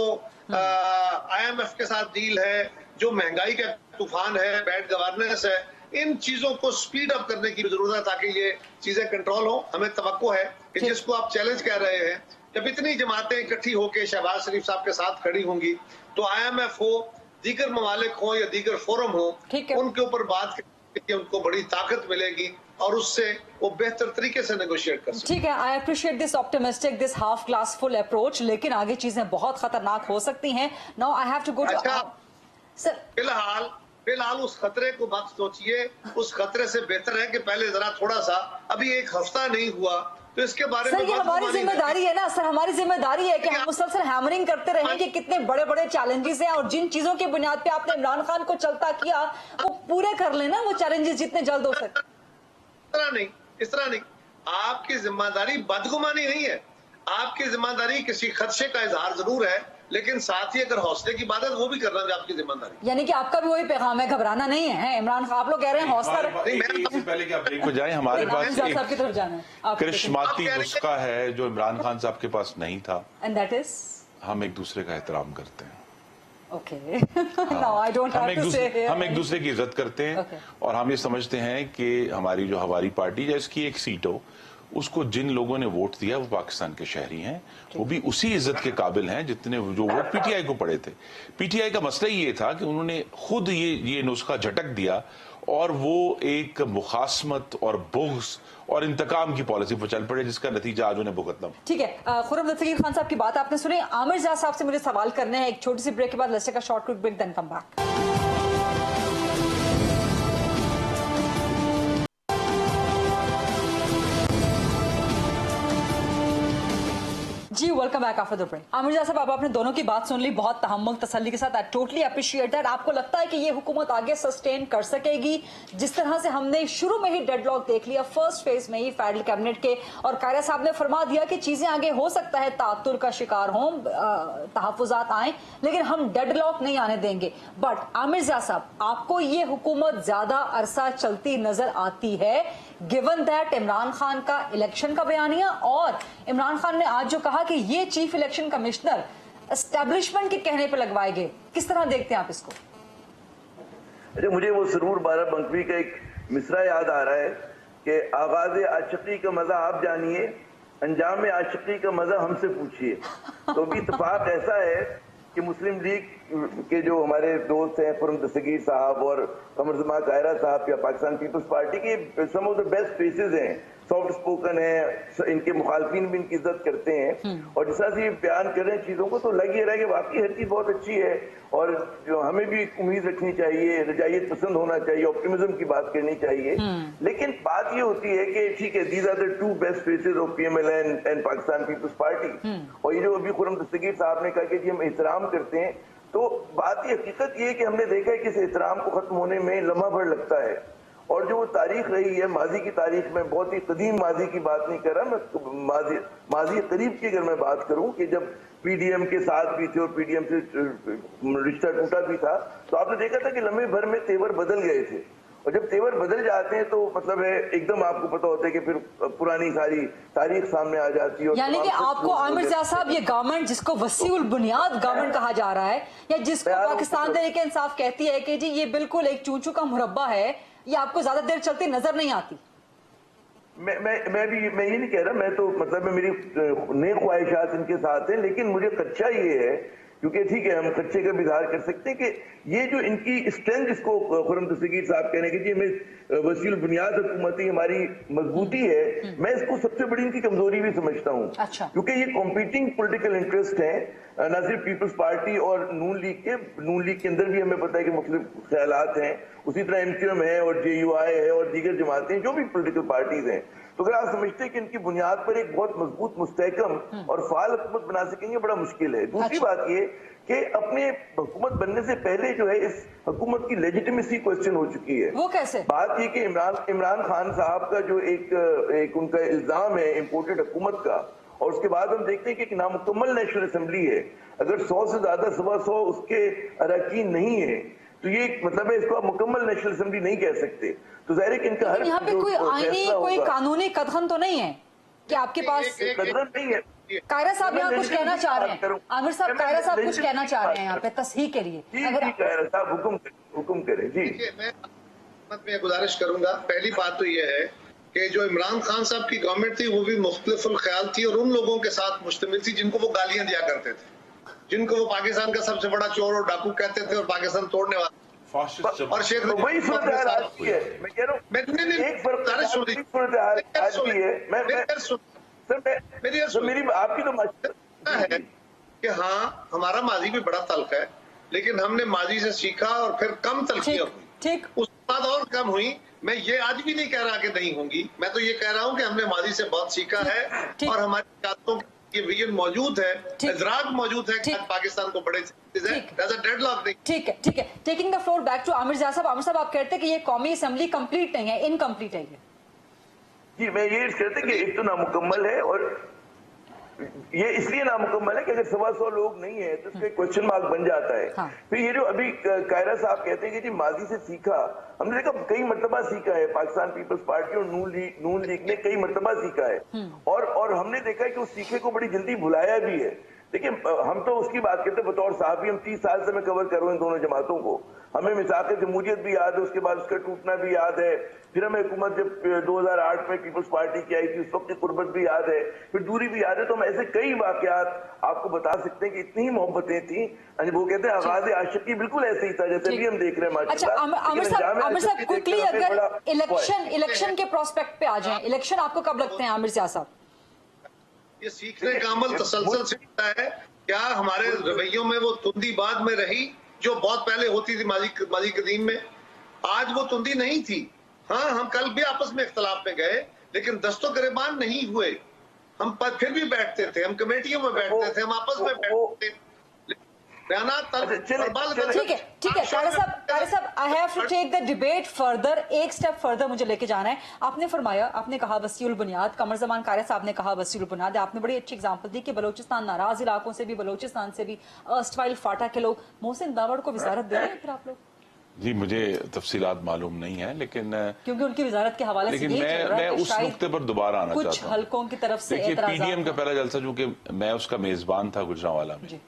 IMF के साथ डील है, जो महंगाई का तूफान है, बैड गवर्नेंस है, इन चीजों को स्पीड अप करने की जरूरत है ताकि ये चीजें कंट्रोल हो। हमें तवक्को है कि जिसको आप चैलेंज कह रहे हैं, जब इतनी जमातें इकट्ठी होकर शहबाज शरीफ साहब के साथ खड़ी होंगी तो IMF हो, दीगर ममालिक हो या दीगर फोरम हो, उनके ऊपर बात करने की उनको बड़ी ताकत मिलेगी और उससे वो बेहतर तरीके से नेगोशिएट कर सकते। ठीक है, I appreciate this optimistic, this half glass full approach, लेकिन आगे चीजें बहुत खतरनाक हो सकती हैं। Now I have to go to sir. फिलहाल उस खतरे को मत सोचिए, उस खतरे से बेहतर है कि पहले जरा थोड़ा सा, अभी एक हफ्ता नहीं हुआ तो इसके बारे में सर, ये हमारी जिम्मेदारी है ना सर, हमारी जिम्मेदारी है कि हम मुसलसल हैमरिंग करते रहें कि कितने बड़े बड़े चैलेंजेस हैं और जिन चीजों की बुनियाद पे आपने इमरान खान को चलता किया वो पूरे कर लेना, वो चैलेंजेस जितने जल्द हो सके। इस तरह नहीं, आपकी जिम्मेदारी बदगुमानी नहीं है, आपकी जिम्मेदारी किसी खदशे का इजहार जरूर है, लेकिन साथ ही अगर हौसले की बात है तो वो भी करना आपकी जिम्मेदारी। यानी कि आपका भी वही पैगाम है, घबराना नहीं है इमरान खान। आप लोग कह रहे हैं हौसला इससे पहले कि आप ब्रेक पे जाएं, हमारे पास एक करिश्माती नुस्खा है जो इमरान खान साहब के पास नहीं था, एंड दैट इज हम एक दूसरे का एहतराम करते हैं। Okay. No, I don't have to say here. हम एक दूसरे की इज्जत करते हैं और हम ये समझते हैं कि हमारी जो हमारी पार्टी जिसकी एक सीट हो उसको जिन लोगों ने वोट दिया वो पाकिस्तान के शहरी हैं, वो भी उसी इज्जत के काबिल हैं जितने जो वोट पीटीआई को पड़े थे। पीटीआई का मसला ये था कि उन्होंने खुद ये नुस्खा झटक दिया और वो एक मुखासमत और बुग़्ज़ और इंतकाम की पॉलिसी पर चल पड़े, जिसका नतीजा आज उन्हें भुगतना। ठीक है, खुर्रम दस्तगीर खान साहब की बात आपने सुनी। आमिर जाद साहब से मुझे सवाल करने हैं, एक छोटी सी ब्रेक के बाद, let's take a short quick break, then come back. जी welcome back after the break. Aamir Raza साहब, आपने दोनों की बात सुन ली बहुत तहम्मुल तसल्ली के साथ। I totally appreciate that. आपको लगता है कि ये हुकूमत आगे सस्टेन कर सकेगी? जिस तरह से हमने शुरू में ही डेडलॉक देख लिया फर्स्ट फेज में ही फेडरल कैबिनेट के, और कायरा साहब ने फरमा दिया कि चीजें आगे हो सकता है तातुर का शिकार हों, तहफ़्फ़ुज़ात आए, लेकिन हम डेडलॉक नहीं आने देंगे। बट आमिर रज़ा साहब, आपको ये हुकूमत ज्यादा अरसा चलती नजर आती है गिवन दैट इमरान खान का इलेक्शन का बयानिया, और इमरान खान ने आज जो कहा कि ये चीफ इलेक्शन कमिश्नर एस्टेब्लिशमेंट के कहने पर लगवाए गए? किस तरह देखते हैं आप इसको? अच्छा, मुझे वो सरूर बाराबंकी का एक मिसरा याद आ रहा है कि आगाज आशिकी का मजा आप जानिए, अंजाम आशिकी का मजा हमसे पूछिए। तो भी इत्तेफाक ऐसा है कि मुस्लिम लीग के जो हमारे दोस्त हैं फुरम दस्तगीर साहब और कमर जमा कायरा साहब या पाकिस्तान पीपल्स पार्टी के सम ऑफ द बेस्ट फेसेस हैं, सॉफ्ट स्पोकन है, इनके मुखालफिन भी इनकी इज्जत करते हैं, और जिस तरह से ये बयान कर रहे हैं चीजों को, तो लग ये रहा है कि वाकई हर चीज बहुत अच्छी है, और जो हमें भी उम्मीद रखनी चाहिए, रजायत पसंद होना चाहिए, ऑप्टिमिज्म की बात करनी चाहिए। लेकिन बात ये होती है कि ठीक है, these are the two best faces of PML and Pakistan Peoples Party, और ये जो अभी खुरम दस्तगीर साहब ने कहा कि जी हम एहतराम करते हैं, तो बात ये हकीकत ये है कि हमने देखा है कि इस एहतराम को खत्म होने में लम्हा भर लगता है, और जो तारीख रही है माजी की तारीख में, बहुत ही कदीम माजी की बात नहीं कर रहा मैं, माजी करीब की अगर मैं बात करूं कि जब PDM के साथ भी थे और PDM से रिश्ता टूटा भी था, तो आपने देखा था कि लम्हे भर में तेवर बदल गए थे, और जब तेवर बदल जाते हैं तो मतलब है एकदम आपको पता होता है कि फिर पुरानी सारी तारीख सामने आ जाती है। यानी कि आपको आमिर रज़ा साहब ये गवर्नमेंट जिसको वसीउल बुनियाद गवर्नमेंट कहा जा रहा है, या जिसको पाकिस्तान तहरीक इंसाफ कहती है कि जी ये बिल्कुल एक चूचू का मुरब्बा है, ये आपको ज्यादा देर चलती नजर नहीं आती? मैं ये नहीं कह रहा, मैं तो मतलब मेरी नेक ख्वाहिशात इनके साथ हैं, लेकिन मुझे खदशा ये है, क्योंकि ठीक है हम खदशे का भी इजहार कर सकते हैं कि ये जो इनकी स्ट्रेंथ, जिसको खुरम दस्तगीर साहब कहने की जी हमें वसील बुनियाद हुकूमती हमारी मजबूती है, मैं इसको सबसे बड़ी इनकी कमजोरी भी समझता हूँ। अच्छा। क्योंकि ये कॉम्पिटिंग पॉलिटिकल इंटरेस्ट है, न सिर्फ पीपल्स पार्टी और नून लीग के अंदर भी हमें पता है कि मुख्तलिफ ख्यालात हैं, उसी तरह MQM है और JUI है और दीगर जमातें जो भी पॉलिटिकल पार्टीज हैं। तो अगर आप समझते हैं कि इनकी बुनियाद पर एक बहुत मजबूत, मुस्तहकम और फाल हुकूमत बना सकेंगे, बड़ा मुश्किल है। दूसरी बात ये कि अपने हुकूमत बनने से पहले जो है इस हुकूमत की लेजिटिमेसी क्वेश्चन हो चुकी है। वो कैसे? बात ये कि इमरान खान साहब का जो एक उनका इल्जाम है इम्पोर्टेड हुकूमत का, और उसके बाद हम देखते हैं कि एक नामुकम्मल नेशनल असेंबली है, अगर 100 से ज्यादा 100 उसके अरकान नहीं है, तो ये मतलब है इसको आप मुकम्मल नेशनल असेंबली नहीं कह सकते। तो जाहिर है कि इनका हर यहाँ पे कोई आईनी कोई कानूनी कदम तो नहीं है कि आपके पास? कदम नहीं है। कायरा साहब यहाँ कुछ कहना चाह रहे हैं। आमिर साहब, कायरा साहब कुछ कहना चाह रहे हैं यहाँ पे तस्हीह के लिए। कायरा साहब हुक्म करें जी। मैं गुजारिश करूंगा, पहली बात तो ये है कि जो इमरान खान साहब की गवर्नमेंट थी वो भी मुख्तलिफुल ख्याल थी और उन लोगों के साथ मुश्तमिल थी जिनको वो गालियां दिया करते थे, जिनको वो पाकिस्तान का सबसे बड़ा चोर और डाकू कहते थे और पाकिस्तान तोड़ने वाले, और शेख वही सूरत हाल आज भी है। मैं कह रहा हूँ एक फर्क मेरी आपकी तो है कि हाँ हमारा माजी भी बड़ा तल्ख है, लेकिन हमने माजी से सीखा और फिर कम तलखियां हुई, ठीक, उसके बाद और कम हुई। मैं ये आज भी नहीं कह रहा कि नहीं होंगी, मैं तो ये कह रहा हूँ कि हमने माजी से बहुत सीखा है और हमारी बातों ये विजन मौजूद है, इजराक मौजूद है कि पाकिस्तान को बड़े डेडलॉक नहीं। ठीक है, ठीक है। Taking the floor back to Aamir Raza साहब। आमिर साहब, आप कहते हैं कि ये कौमी असेंबली कंप्लीट नहीं है, इनकम्प्लीट है ये? जी, मैं ये कहते कि एक तो नामुकम्मल है, और ये इसलिए नामुकम्मल है कि अगर 100 लोग नहीं है तो उसका क्वेश्चन मार्क बन जाता है। हाँ। फिर ये जो अभी कायरा साहब कहते हैं कि जी माजी से सीखा, हमने देखा कई मर्तबा सीखा है, पाकिस्तान पीपल्स पार्टी और नून लीग ने कई मर्तबा सीखा है, और हमने देखा है कि उस सीखे को बड़ी जल्दी भुलाया भी है। देखिए हम तो उसकी बात करते हैं बतौर साहबी, हम 30 साल से मैं कवर कर रहा हूँ इन दोनों जमातों को, हमें मिसाक जमहूरियत भी याद है, उसके बाद उसका टूटना भी याद है, फिर हमें हुकूमत जब 2008 में पीपल्स पार्टी की आई थी उस वक्त की कुर्बत भी याद है, फिर दूरी भी याद है। तो हम ऐसे कई वाकयात आपको बता सकते हैं कि इतनी मोहब्बतें थी। वो कहते हैं आगाज आशिकी बिल्कुल ऐसे ही था जैसे भी हम देख रहे हैं। अच्छा आमिर साहब, क्विकली अगर इलेक्शन के प्रोस्पेक्ट पे आ जाएं, इलेक्शन आपको कब लगते हैं आमिर साहब? ये सीखने का अमल तसलसल सीखता है क्या? हमारे रवैयों में वो तुंदी बाद में रही जो बहुत पहले होती थी माजी कदीम में, आज वो तुंदी नहीं थी। हाँ हम कल भी आपस में इख्तलाफ में गए, लेकिन दस्तो गिरबान नहीं हुए। हम फिर भी बैठते थे, हम कमेटियों में बैठते थे, हम आपस में बैठते थे, ठीक है Qari Sahab I have to take the debate further, एक स्टेप फर्दर मुझे लेके जाना है। आपने फरमाया, आपने कहा वसीउल बुनियाद, कमर जमान कारी साहब ने कहा वसीउल बुनियाद, आपने बड़ी अच्छी एग्जांपल दी कि बलोचिस्तान नाराज इलाकों से भी, बलोचिस्तान से भी, अर्स्टवाइल फाटा के लोग, मोहसिन दावड़ को विजारत दे रहे हैं फिर आप लोग? जी मुझे तफसीलात मालूम नहीं है, लेकिन क्योंकि उनकी वजारत के हवाले से यही चल रहा है मैं उस नुक्ते पर दोबारा आना चाहता हूँ। कुछ हलकों की तरफ से देखिए पीडीएम का पहला जलसा, चूंकि मैं उसका मेजबान था गुजरांवाला में,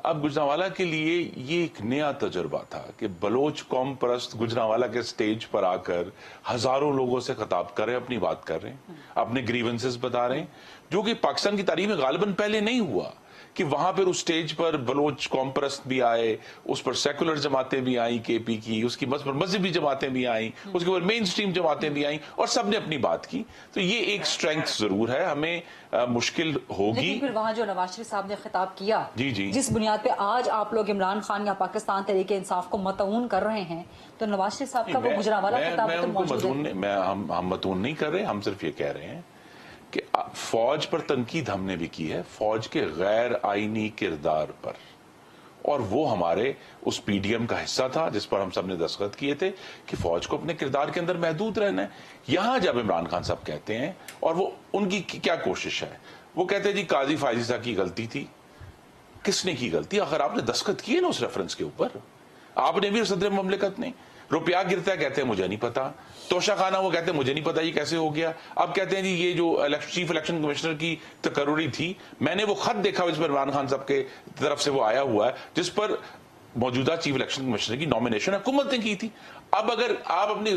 अब गुजरांवाला के लिए ये एक नया तजुर्बा था कि बलोच कौम परस्त गुजरांवाला के स्टेज पर आकर हजारों लोगों से खिताब कर रहे हैं, अपनी बात कर रहे हैं, अपने ग्रीवेंसेस बता रहे हैं, जो कि पाकिस्तान की तारीख में गालिबन पहले नहीं हुआ कि वहां पर उस स्टेज पर बलोच कौम परस्त भी आए, उस पर सेकुलर जमातें भी आई केपी की, उसकी मजहबी जमातें भी आई, उसके ऊपर मेन स्ट्रीम जमातें भी आई और सबने अपनी बात की। तो ये एक स्ट्रेंथ जरूर है, हमें मुश्किल होगी। लेकिन फिर वहां जो नवाज शरीफ साहब ने खिताब किया, जी जी, जिस बुनियाद पे आज आप लोग इमरान खान या पाकिस्तान तहरीक इंसाफ को मतऊन कर रहे हैं, तो नवाज शरीफ साहब का वो गुजरांवाला खिताब तो मौजूद है। हम मतऊन नहीं कर रहे, हम सिर्फ ये कह रहे हैं कि फौज पर तनकीद हमने भी की है, फौज के गैर आईनी किरदार पर, और वो हमारे उस पीडीएम का हिस्सा था जिस पर हम सब ने दस्तखत किए थे कि फौज को अपने किरदार के अंदर महदूद रहना है। यहां जब इमरान खान साहब कहते हैं, और वो उनकी क्या कोशिश है, वो कहते हैं जी काजी फायजीसा की गलती थी। किसने की गलती? अगर आपने दस्तखत किए ना उस रेफरेंस के ऊपर, आपने भी सदर ममलिकत ने, रुपया गिरता है कहते हैं मुझे नहीं पता, तोशा खाना वो कहते हैं मुझे नहीं पता ये कैसे हो गया। अब कहते हैं जी ये जो चीफ इलेक्शन कमिश्नर की तकर्रुरी थी, मैंने वो खत देखा जिस पर इमरान खान साहब के तरफ से वो आया हुआ है, जिस पर मौजूदा चीफ इलेक्शन कमिश्नर की नॉमिनेशन हुकूमत ने की थी। अब अगर आप अपनी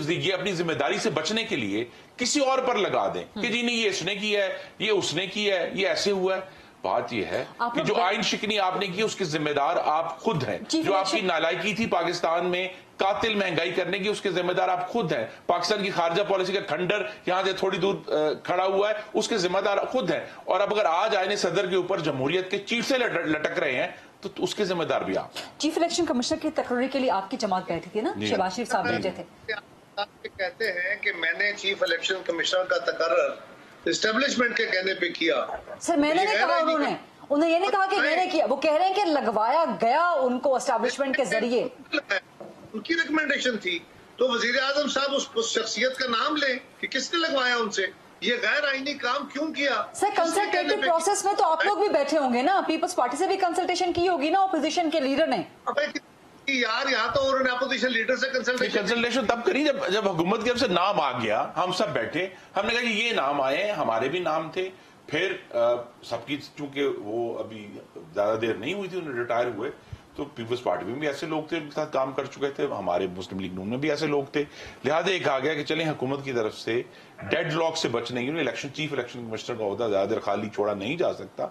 जिम्मेदारी से बचने के लिए किसी और पर लगा दें कि जी नहीं ये इसने किया है, ये उसने किया है, ये ऐसे हुआ है, बात यह है कि जो आइन शिकनी आपने की उसके जिम्मेदार आप खुद हैं। जो आपकी नालायकी थी पाकिस्तान में कातिल महंगाई करने की, उसके जिम्मेदार आप खुद हैं। पाकिस्तान की खारजा पॉलिसी का खंडर यहां से थोड़ी दूर खड़ा हुआ है, उसके जिम्मेदार खुद हैं। और अब अगर आज आईने सदर के ऊपर जमहूरियत के चीर से लटक रहे हैं तो उसके जिम्मेदार भी आप। चीफ इलेक्शन कमिश्नर की तकरीर के लिए आपकी जमात बैठी थी ना, शहबाज शरीफ साहब भेजे थे। कहते हैं कि मैंने चीफ इलेक्शन कमिश्नर का तकर्रर एस्टेब्लिशमेंट के कहने पे किया। सर मैंने नहीं कहा, उन्होंने ये नहीं कहा कि मैंने किया, वो कह रहे हैं कि लगवाया गया उनको एस्टेब्लिशमेंट के जरिए, उनकी रिकमेंडेशन थी। तो वजीर आजम साहब उस शख्सियत का नाम लें कि किसने लगवाया उनसे, ये गैर आईनी काम क्यों किया। सर कंसल्टेटिव प्रोसेस में तो आप लोग भी बैठे होंगे ना, पीपल्स पार्टी से भी कंसल्टेशन की होगी ना अपोजिशन के लीडर ने। यार यहाँ तो उन्होंने अपोजिशन लीडर से कंसल्टेशन तब करी जब हुकूमत की तरफ से नाम आ गया, हम सब बैठे, हमने कहा कि ये नाम आए, हमारे भी नाम थे। फिर सबकी, चूंकि वो अभी ज्यादा देर नहीं हुई थी उन्हें रिटायर हुए, तो पीपल्स पार्टी में भी ऐसे लोग थे उनके साथ काम कर चुके थे, हमारे मुस्लिम लीग नून में भी ऐसे लोग थे। लिहाजा एक आ गया कि चलें हुकूमत की तरफ से डेडलॉक से बचने के लिए, चीफ इलेक्शन कमिश्नर का होता ज्यादा देर खाली छोड़ा नहीं जा सकता,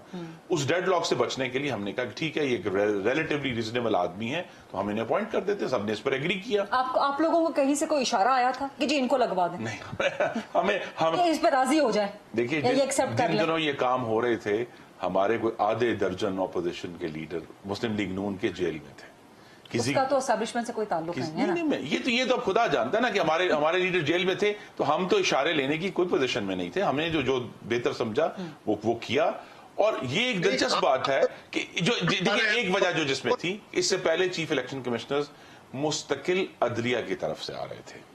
उस डेडलॉक से बचने के लिए हमने कहा कि ठीक है ये रिलेटिवली रीजनेबल आदमी है तो हम इन्हें अपॉइंट कर देते, सबने इस पर एग्री किया। आप लोगों को कहीं से कोई इशारा आया था कि जी इनको लगवा दें? नहीं, हम इस पर राजी हो जाए। देखिए जिन दिनों ये काम हो रहे थे, हमारे कोई आधे दर्जन ऑपोजिशन के लीडर मुस्लिम लीग नून के जेल में थे। किसी का तो एस्टैब्लिशमेंट से कोई ताल्लुक नहीं है ना। ये तो खुदा जानता है ना कि हमारे लीडर जेल में थे, तो हम तो इशारे लेने की कोई पोजीशन में नहीं थे। हमने जो बेहतर समझा वो किया। और ये एक दिलचस्प बात है कि जो देखिए एक वजह जो जिसमें थी, इससे पहले चीफ इलेक्शन कमिश्नर्स मुस्तकिल अदलिया की तरफ से आ रहे थे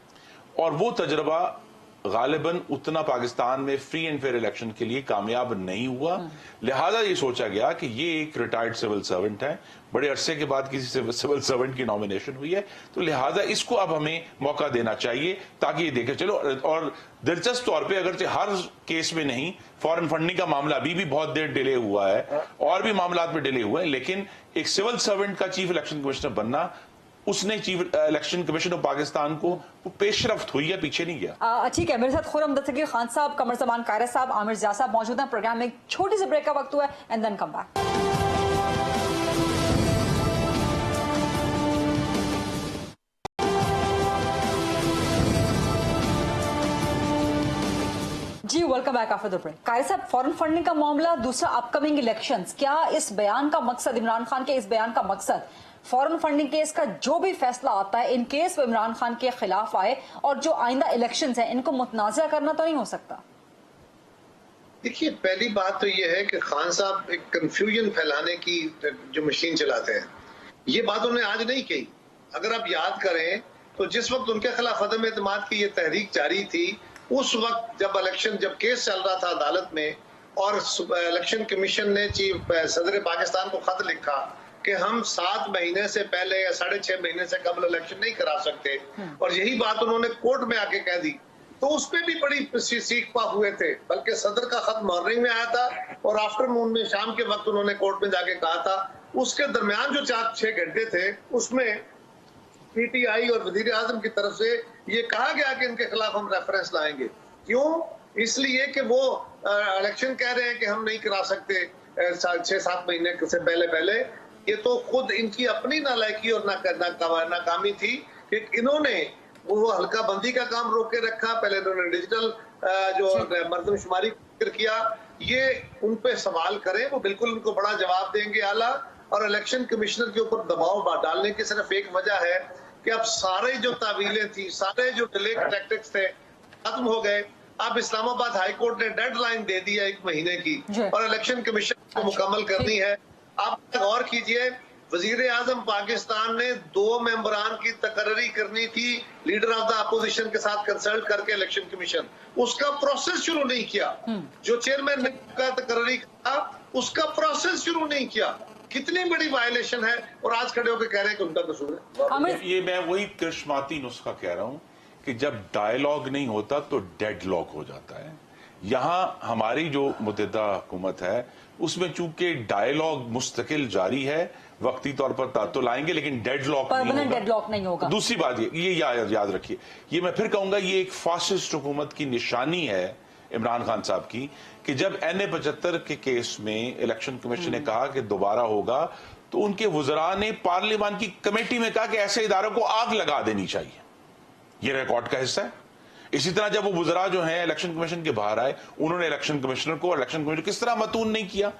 और वो तजर्बा गालिबन उतना पाकिस्तान में फ्री एंड फेयर इलेक्शन के लिए कामयाब नहीं हुआ। लिहाजा ये सोचा गया कि ये एक रिटायर्ड सिविल सर्वेंट है, बड़े अरसे के बाद किसी सिविल सर्वेंट की नॉमिनेशन हुई है, तो लिहाजा इसको अब हमें मौका देना चाहिए ताकि ये देखे चलो। और दिलचस्प तौर पे अगरचे हर केस में नहीं, फॉरेन फंडिंग का मामला अभी भी बहुत देर डिले हुआ है और भी मामला में डिले हुए हैं, लेकिन एक सिविल सर्वेंट का चीफ इलेक्शन कमिश्नर बनना, उसने chief election commission of Pakistan को पेशरफ्त हुई है, पीछे नहीं गया। ठीक है, मेरे साथ खुर्रम दस्तगीर खान साहब, कमर जमान कारी साहब, आमिर ज़िया साहब मौजूद हैं। प्रोग्राम में एक छोटी सी ब्रेक का वक्त हुआ है एंड देन कम बैक। जी welcome back after the break. Qari Sahab, foreign funding का मामला, दूसरा अपकमिंग इलेक्शंस, क्या इस बयान का मकसद, इमरान खान के इस बयान का मकसद फॉरेन फंडिंग केस का जो भी फैसला आता है इन केस वो इमरान खान के खिलाफ आए और जो आइंदा इलेक्शंस हैं इनको मुतनाज़ा करना तो नहीं हो सकता? देखिए, पहली बात तो ये है कि खान साहब एक कंफ्यूजन फैलाने की जो मशीन चलाते हैं, ये बात उन्होंने आज नहीं कही। अगर आप याद करें तो जिस वक्त उनके खिलाफ अदम एतमाद की ये तहरीक जारी थी, उस वक्त जब केस चल रहा था अदालत में और इलेक्शन कमीशन ने सदर पाकिस्तान को खत लिखा कि हम 7 महीने से पहले या 6.5 महीने से कबल इलेक्शन नहीं करा सकते, और यही बात उन्होंने कोर्ट में आके कह दी, तो उसपे भी बड़ी सीख पा हुए थे। बल्कि सदर का खत मॉर्निंग में आया था और आफ्टरनून में शाम के वक्त उन्होंने कोर्ट में जाके कहा था। उसके दरमियान जो 4-6 घंटे थे उसमें पीटीआई और वजीर आजम की तरफ से ये कहा गया कि इनके खिलाफ हम रेफरेंस लाएंगे। क्यों? इसलिए कि वो इलेक्शन कह रहे हैं कि हम नहीं करा सकते 6-7 महीने से पहले। ये तो खुद इनकी अपनी नालायकी और नाकामी थी कि इन्होंने वो हल्का बंदी का काम रोक के रखा। पहले इन्होंने डिजिटल जो मर्दमशुमारी किया, ये उन पे सवाल करें, वो बिल्कुल उनको बड़ा जवाब देंगे आला। और इलेक्शन कमिश्नर के ऊपर दबाव डालने की सिर्फ एक वजह है कि अब सारे जो तावीलें थी, सारे जो डिले टैक्टिक्स थे, खत्म हो गए। अब इस्लामाबाद हाई कोर्ट ने डेडलाइन दे दी है 1 महीने की, और इलेक्शन कमीशन को मुकम्मल करनी है। आप गौर कीजिए, वजीर आजम पाकिस्तान ने 2 मेंबरान की तकर्री करनी थी लीडर ऑफ द अपोजिशन के साथ कंसल्ट करके इलेक्शन कमीशन, उसका प्रोसेस शुरू नहीं किया। जो चेयरमैन ने तकर्री किया उसका प्रोसेस शुरू नहीं किया। कितनी बड़ी वायलेशन है, और आज खड़े होकर कह रहे हैं कि उनका कसूर है। ये मैं वही कृष्णमाती नुस्खा कह रहा हूं कि जब डायलॉग नहीं होता तो डेडलॉक हो जाता है। यहां हमारी जो मुतहदा हुकूमत है उसमें चूंकि डायलॉग मुस्तकिल जारी है, वक्ती तौर पर तातुल आएंगे लेकिन डेडलॉक नहीं होगा। दूसरी बात ये याद रखिए, ये मैं फिर कहूंगा, ये एक फासिस्ट हुकूमत की निशानी है इमरान खान साहब की कि जब NA-75 के केस में इलेक्शन कमीशन ने कहा कि दोबारा होगा, तो उनके वुज़रा ने पार्लियामान की कमेटी में कहा कि ऐसे इदारों को आग लगा देनी चाहिए। ये रिकॉर्ड का हिस्सा है। इसी तरह जब वो वुज़रा जो हैं इलेक्शन कमीशन के बाहर आए, उन्होंने इलेक्शन कमिश्नर को इलेक्शन कमीशन किस तरह मतून नहीं किया।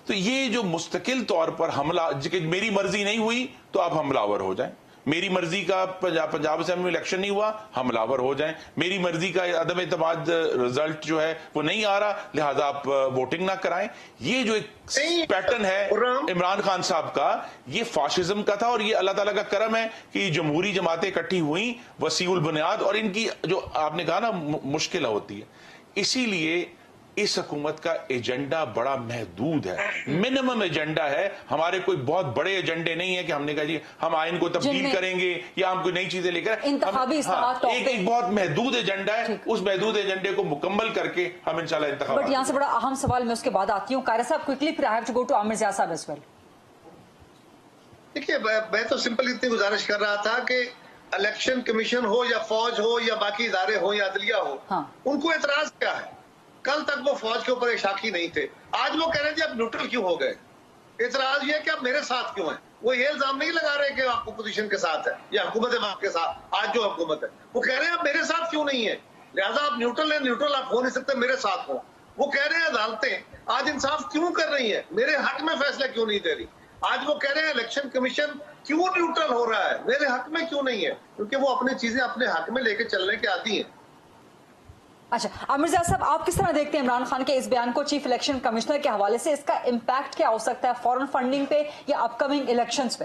तो ये जो मुस्तकिल तौर पर हमला, मेरी मर्जी नहीं हुई तो आप हमलावर हो जाएं, मेरी मर्जी का पंजाब असेंबली में इलेक्शन नहीं हुआ, हमलावर हो जाएं, मेरी मर्जी का अदम एतमाद रिजल्ट जो है वो नहीं आ रहा, लिहाजा आप वोटिंग ना कराएं। ये जो एक पैटर्न है इमरान खान साहब का, ये फाशिज्म का था। और ये अल्लाह ताला का करम है कि जमहूरी जमातें इकट्ठी हुई वसीउल बुनियाद, और इनकी जो आपने कहा ना मुश्किल होती है, इसीलिए इस हुकूमत का एजेंडा बड़ा महदूद है, मिनिमम एजेंडा है। हमारे कोई बहुत बड़े एजेंडे नहीं है कि हमने कहा जी हम आइन को तब्दील करेंगे या हम कोई नई चीजें लेकर, एक बहुत महदूद एजेंडा है। उस महदूद एजेंडे को मुकम्मल करके हम इंशाल्लाह इंतखाब। बट यहाँ से बड़ा अहम सवाल मैं उसके बाद आती हूँ। कायरा साहब, क्विकली फिर I have to go to Amir Zia Sahab as well. देखिए, मैं तो सिंपल इतनी गुजारिश कर रहा था कि इलेक्शन कमीशन हो या फौज हो या बाकी इदारे हो या अदलिया हो, उनको एतराज क्या है? कल तक वो फौज के ऊपर एक साखी नहीं थे, आज वो कह रहे थे आप न्यूट्रल क्यों हो गए? एतराज ये कि आप मेरे साथ क्यों हैं? वो ये इल्जाम नहीं लगा रहे कि आप अपोजिशन के साथ है या हुकूमत है आपके साथ। आज जो हुकूमत है वो कह रहे हैं आप मेरे साथ क्यों नहीं है, लिहाजा आप न्यूट्रल है, न्यूट्रल आप हो नहीं सकते, मेरे साथ हो। वो कह रहे हैं अदालतें आज इंसाफ क्यों कर रही है, मेरे हक में फैसला क्यों नहीं दे रही। आज वो कह रहे हैं इलेक्शन कमीशन क्यों न्यूट्रल हो रहा है, मेरे हक में क्यों नहीं है, क्योंकि वो अपनी चीजें अपने हक में लेके चलने के आदी हैं। अच्छा, आमिर ज़िया साहब, आप किस तरह देखते हैं इमरान खान के इस बयान को चीफ इलेक्शन कमिश्नर के हवाले से? इसका इम्पैक्ट क्या हो सकता है फॉरेन फंडिंग पे या अपकमिंग इलेक्शंस पे?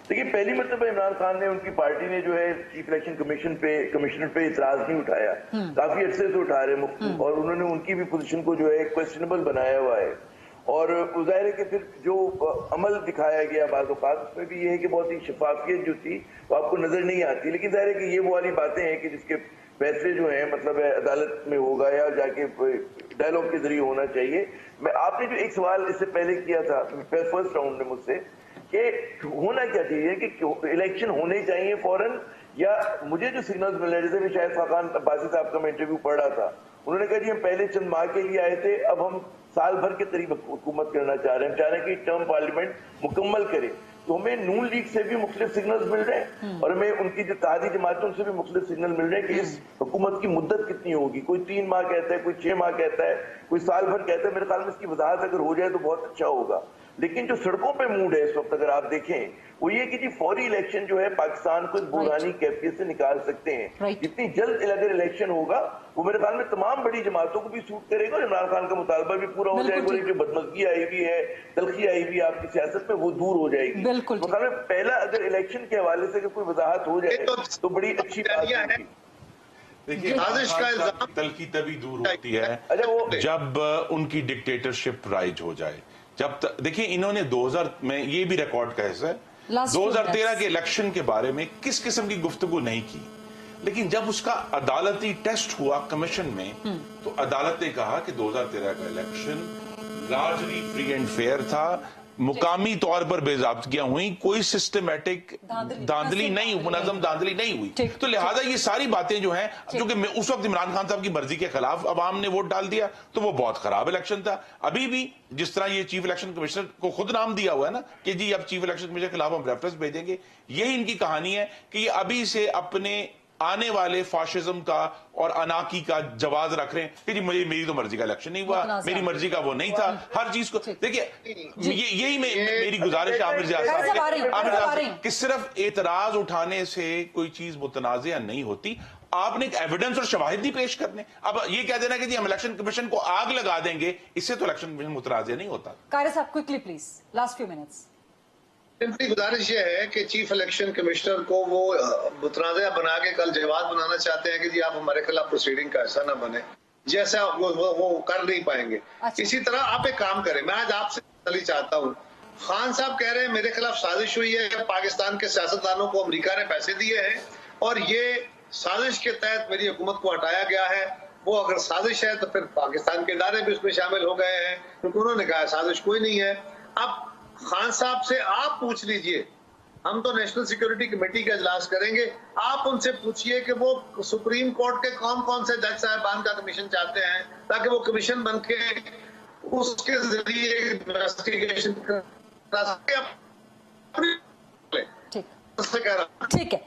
देखिए, पहली मरतबा इमरान खान ने, उनकी पार्टी ने जो है चीफ इलेक्शन कमिश्नर पे इतराज नहीं उठाया, काफी अरसे से उठा रहे, और उन्होंने उनकी भी पोजीशन को जो है क्वेश्चनेबल बनाया हुआ है। और जाहिर है कि फिर जो अमल दिखाया गया बाज़ औक़ात, उसमें भी ये है कि बहुत ही शफाफियत जो थी वो आपको नजर नहीं आती। लेकिन जाहिर है कि ये वो वाली बातें हैं कि जिसके फैसले जो हैं मतलब अदालत में होगा या जाके डायलॉग के जरिए होना चाहिए। आपने जो एक सवाल इससे पहले किया था फर्स्ट राउंड में मुझसे कि होना क्या चाहिए, कि इलेक्शन होने चाहिए फौरन, या मुझे जो सिग्नल्स मिल रहे, जैसे मैं शायद फाखान अब्बासी साहब का मैं इंटरव्यू पढ़ रहा था, उन्होंने कहा जी हम पहले चंद माह के लिए आए थे, अब हम साल भर के करीब हुकूमत करना चाह रहे हैं, हम चाह रहे हैं कि टर्म पार्लियामेंट मुकम्मल करे। तो हमें नून लीग से भी मुख्तलिफ सिग्नल्स मिल रहे हैं और हमें उनकी जो इत्तेहादी जमातों से भी मुख्तलिफ सिग्नल मिल रहे हैं कि इस हुकूमत की मुद्दत कितनी होगी। कोई 3 माह कहता है, कोई 6 माह कहता है, कोई साल भर कहता है। मेरे ख्याल में इसकी वजाहत अगर हो जाए तो बहुत अच्छा होगा। लेकिन जो सड़कों पे मूड है इस वक्त अगर आप देखें वो ये कि जी फौरी इलेक्शन जो है पाकिस्तान को इस बुरानी कैफियत से निकाल सकते हैं। जितनी जल्द अगर इलेक्शन होगा वो मेरे ख्याल में तमाम बड़ी जमातों को भी सूट करेगा और इमरान खान का मुतालबा भी पूरा हो जाएगा और जो बदमज़गी आई हुई है, तलखी आई हुई है आपकी सियासत में, वो दूर हो जाएगी। बिल्कुल तो में पहला अगर इलेक्शन के हवाले से कोई वजाहत हो जाए तो बड़ी अच्छी बात है। देखिए, साजिश का इल्जाम तलखी तभी दूर होती है जब उनकी डिक्टेटरशिप राइज हो जाए। देखिए इन्होंने 2000 में ये भी रिकॉर्ड का हिस्सा है, 2013 के इलेक्शन के बारे में किस किस्म की गुफ्तगू नहीं की, लेकिन जब उसका अदालती टेस्ट हुआ कमीशन में तो अदालत ने कहा कि 2013 का election largely free and fair था, मुकामी तौर पर बेज़ाब्तियां हुई, कोई सिस्टमैटिक धांधली नहीं, मुनज़्ज़म धांधली नहीं हुई। तो लिहाजा ये सारी बातें जो हैं, क्योंकि उस वक्त इमरान खान साहब की मर्जी के खिलाफ अवाम ने वोट डाल दिया तो वो बहुत खराब इलेक्शन था। अभी भी जिस तरह ये चीफ इलेक्शन कमिश्नर को खुद नाम दिया हुआ है ना कि जी अब चीफ इलेक्शन कमिश्नर के खिलाफ हम रेफरेंस भेजेंगे, यही इनकी कहानी है कि ये अभी से अपने आने वाले फाशिज्म का और अनाकी का जवाब रख रहे हैं कि जी मेरी तो मर्जी का इलेक्शन नहीं हुआ, मेरी मर्जी का वो नहीं था। हर चीज को देखिए, यही मेरी गुजारिश है आमिर ज़िया कि सिर्फ एतराज उठाने से कोई चीज मुतनाज़िया नहीं होती, आपने एक एविडेंस और शवाहिद भी पेश करने। अब ये कह देना कि जी हम इलेक्शन कमीशन को आग लगा देंगे, इससे तो इलेक्शन कमीशन मुतनाज़िया नहीं होता। कारी साहब quickly please, last few minutes. Simply गुजारिश ये है कि चीफ इलेक्शन कमिश्नर को वो मुतनाज़ा बना के कल जवाब बनाना चाहते हैं कि जी आप हमारे खिलाफ प्रोसीडिंग का हिस्सा ना बने, जैसा वो कर नहीं पाएंगे। इसी तरह आप एक काम करें, मैं आज आपसे चाहता हूँ, खान साहब कह रहे हैं मेरे खिलाफ साजिश हुई है, पाकिस्तान के सियासतदानों को अमेरिका ने पैसे दिए हैं और ये साजिश के तहत मेरी हुकूमत को हटाया गया है। वो अगर साजिश है तो फिर पाकिस्तान के इदारे भी उसमें शामिल हो गए हैं, क्योंकि उन्होंने कहा साजिश कोई नहीं है। अब खान साहब से आप पूछ लीजिए, हम तो नेशनल सिक्योरिटी कमेटी का इजलास करेंगे, आप उनसे पूछिए कि वो सुप्रीम कोर्ट के कौन कौन से जज साहबान का कमीशन चाहते हैं ताकि वो कमीशन बन के उसके जरिए इन्वेस्टिगेशन करा सके। ठीक है,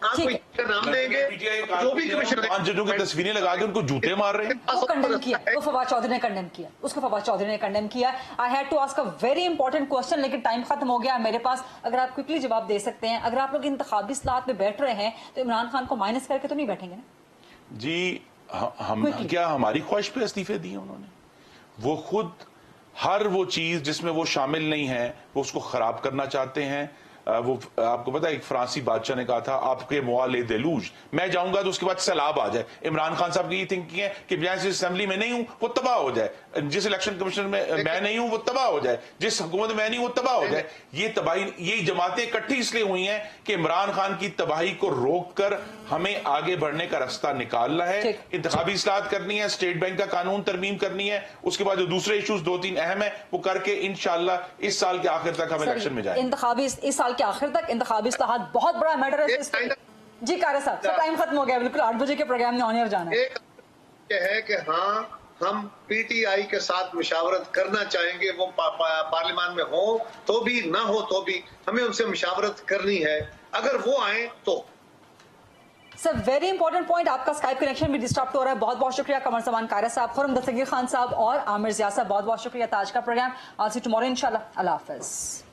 नाम देंगे जो भी कमीशन जजों की तस्वीरें लगा के उनको जूते मार रहे हैं, वो कंडेम किया, वो फवाद चौधरी ने कंडेम किया, उसको फवाद चौधरी ने कंडेम किया। I had to ask a very important question, लेकिन टाइम खत्म हो गया मेरे पास। अगर आप क्विकली जवाब दे सकते हैं, अगर आप लोग इंतखाबी इस्लाहत में बैठ रहे हैं तो इमरान खान को माइनस करके तो नहीं बैठेंगे ना? जी हम क्या हमारी ख्वाहिश पे इस्तीफे दिए उन्होंने? वो खुद हर वो चीज जिसमें वो शामिल नहीं है वो उसको खराब करना चाहते हैं। वो आपको पता है एक फ्रांसी बादशाह ने कहा था आपके मुआले देलूज, मैं जाऊंगा तो उसके बाद सैलाब आ जाए। इमरान खान साहब की ये थिंकिंग है कि मैं जिस असेंबली में नहीं हूं वो तबाह हो जाए, जिस इलेक्शन कमीशन में मैं नहीं हूं वो तबाह हो जाए, जिस हुकूमत में नहीं वो तबाह हो जाए। ये तबाही, ये जमातें इकट्ठी इसलिए हुई हैं कि इमरान खान की तबाही को रोक कर हमें आगे बढ़ने का रास्ता निकालना है, इंतखाबी इस्लाहत करनी है, स्टेट बैंक का कानून तरमीम करनी है, उसके बाद जो दूसरे इश्यूज 2-3 अहम है वो करके इंशाअल्लाह इस साल के आखिर तक हम इलेक्शन में जाएंगे। इंतखाबी इस साल के आखिर तक इंतखाबी इस्लाहत बहुत बड़ा मैटर है। जी कारी साहब, टाइम खत्म हो गया, बिल्कुल 8 बजे के प्रोग्राम में ऑन एयर जाना है। एक है कि हाँ हम पीटीआई के साथ मुशावरत करना चाहेंगे, वो पार्लियामान में हो तो भी ना हो तो भी हमें उनसे मुशावरत करनी है, अगर वो आए तो। सर वेरी इंपॉर्टेंट पॉइंट, आपका स्काइप कनेक्शन भी डिस्टर्ब हो रहा है। बहुत बहुत शुक्रिया कमर जमान कारी साहब, खुर्रम दस्तगीर खान साहब और आमिर ज़िया साहब, बहुत बहुत शुक्रिया। ताज का प्रोग्राम आज से टुमारो इंशाल्लाह। अल्लाह हाफिज़।